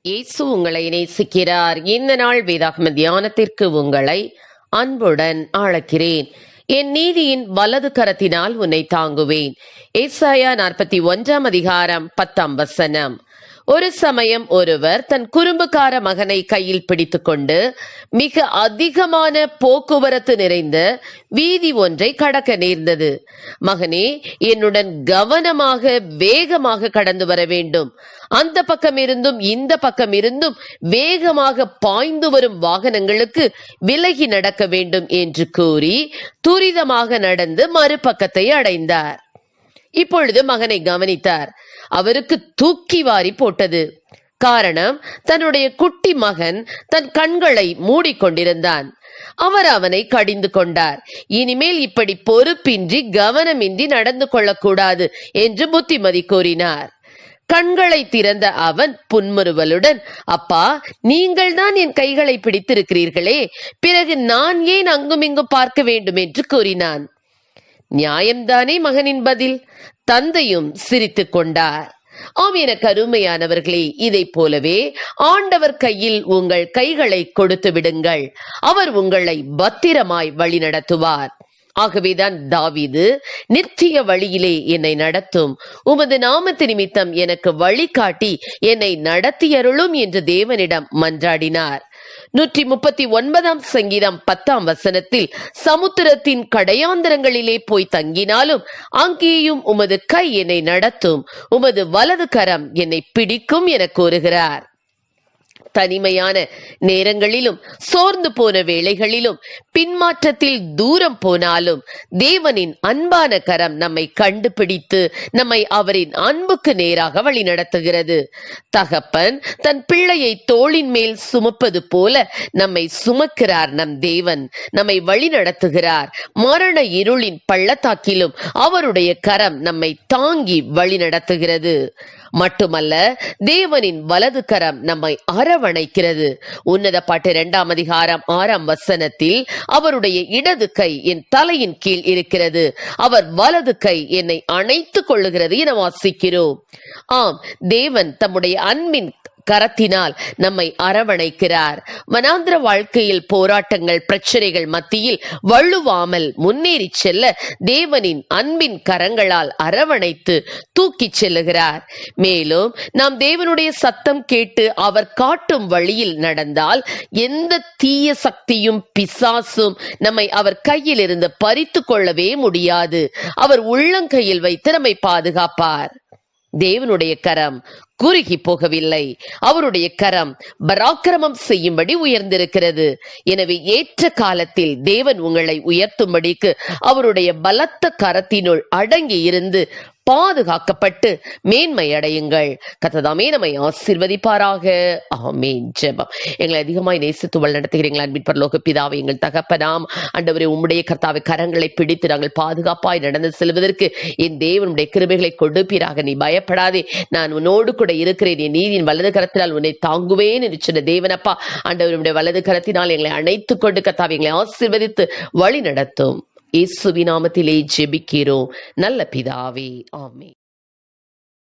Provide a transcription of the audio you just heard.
இயேசு உங்களை நேசிக்கிறார். இந்த நாள் வேதாகம தியானத்திற்கு உங்களை அன்புடன் அழைக்கிறேன். என் நீதியின் வலது கரத்தினால் உன்னை தாங்குவேன். ஏசாயா 41 அதிகாரம் 10 வசனம். ஒரு சமயம் ஒருவர் தன் குறும்புக்கார மகனை கையில் பிடித்துக்கொண்டு மிக அதிகமான போக்குவரத்து நிறைந்த வீதி ஒன்றை கடக்க நேர்ந்தது. மகனே, என்னுடன் கவனமாக வேகமாக கடந்து வர வேண்டும். அந்த பக்கம் இருந்தும் இந்த பக்கம் இருந்தும் வேகமாக பாய்ந்து வரும் வாகனங்களுக்கு விலகி நடக்க வேண்டும் என்று கூறி துரிதமாக நடந்து மறுபக்கத்தை அடைந்தார். இப்பொழுது மகனை கவனித்தார். அவருக்கு தூக்கி வாரி போட்டது. காரணம், தன்னுடைய குட்டி மகன் தன் கண்களை மூடிக்கொண்டிருந்தான். அவர் அவனை கடிந்து கொண்டார். இனிமேல் இப்படி பொறுப்பின்றி கவனமின்றி நடந்து கொள்ளக்கூடாது என்று புத்திமதி கூறினார். கண்களை திறந்த அவன் புன்முறுவலுடன், அப்பா, நீங்கள் தான் என் கைகளை பிடித்திருக்கிறீர்களே, பிறகு நான் ஏன் அங்குமிங்கும் பார்க்க வேண்டும் என்று கூறினான். நியாயம்தானே மகனின் பதில். தந்தையும் சிரித்து கொண்டார். ஆம், எனக்கு அருமையானவர்களே, இதை போலவே ஆண்டவர் கையில் உங்கள் கைகளை கொடுத்து விடுங்கள். அவர் உங்களை பத்திரமாய் வழி நடத்துவார். ஆகவேதான் தாவீது, நித்திய வழியிலே என்னை நடத்தும், உமது நாமத்து நிமித்தம் எனக்கு வழிகாட்டி என்னை நடத்தியருளும் என்று தேவனிடம் மன்றாடினார். 139 சங்கீதம் 10 வசனத்தில், சமுத்திரத்தின் கடையாந்தரங்களிலே போய் தங்கினாலும் அங்கேயும் உமது கை என்னை நடத்தும், உமது வலது கரம் என்னை பிடிக்கும் என கூறுகிறார். தனிமையான நேரங்களிலும் சோர்ந்து போன வேளைகளிலும் பின்மாற்றத்தில் தூரம் போனாலும் தேவனின் அன்பான கரம் நம்மை கண்டுபிடித்து நம்மை அவரின் அன்புக்கு நேராக வழி நடத்துகிறது. தகப்பன் தன் பிள்ளையை தோளின் மேல் சுமப்பது போல நம்மை சுமக்கிறார் நம் தேவன். நம்மை வழி நடத்துகிறார். மரண இருளின் பள்ளத்தாக்கிலும் அவருடைய கரம் நம்மை தாங்கி வழி நடத்துகிறது. மட்டுமல்ல, தேவனின் வலது கரம் நம்மை அரவணைக்கிறது. உன்னத பாட்டு 2 அதிகாரம் 6 வசனத்தில், அவருடைய இடது கை என் தலையின் கீழ் இருக்கிறது, அவர் வலது கை என்னை அணைத்துக் கொள்ளுகிறது என வாசிக்கிறோம். ஆம், தேவன் தம்முடைய அன்பின் கரத்தினால் நம்மை அரவணைக்கிறார். வனாந்திர வாழ்க்கையில் போராட்டங்கள், பிரச்சனைகள் மத்தியில் வள்ளுவாமல் முன்னேறி செல்ல தேவனின் அன்பின் கரங்களால் அரவணைத்து தூக்கி செல்லுகிறார். மேலும் நாம் தேவனுடைய சத்தம் கேட்டு அவர் காட்டும் வழியில் நடந்தால் எந்த தீய சக்தியும் பிசாசும் நம்மை அவர் கையில் இருந்து பறித்து கொள்ளவே முடியாது. அவர் உள்ளங்கையில் வைத்து நம்மை பாதுகாப்பார். தேவனுடைய கரம் குறுகி போகவில்லை. அவருடைய கரம் பராக்கிரமம் செய்யும்படி உயர்ந்திருக்கிறது. எனவே ஏற்ற காலத்தில் தேவன் உங்களை உயர்த்தும்படிக்கு அவருடைய பலத்த கரத்தினுள் அடங்கி இருந்து பாதுகாக்கப்பட்டு மேன்மை அடையுங்கள். கர்த்தர் நம்மை ஆசீர்வதிப்பாராக. ஆமென். ஜெபம். எங்களை அதிகமாய் நேசித்து வழி நடத்துகிறீர்கள் அன்பின் பரலோக பிதாவே, எங்கள் தகப்பனாம் ஆண்டவரே, உம்முடைய கர்த்தாவை கரங்களை பிடித்து நாங்கள் பாதுகாப்பாய் நடந்து செல்வதற்கு என் தேவனுடைய கிருபைகளை கொடுப்பீராக. நீ பயப்படாதே, நான் உன்னோடு கூட இருக்கிறேன், என் நீதியின் வலது கரத்தினால் உன்னை தாங்குவேன் என்று சொன்ன தேவனப்பா, ஆண்டவருடைய வலது கரத்தினால் எங்களை அணைத்துக் கொண்டு கர்த்தாவை எங்களை ஆசீர்வதித்து வழி நடத்தும். இயேசுவின் நாமத்திலே ஜெபிக்கிறோம் நல்ல பிதாவே. ஆமென்.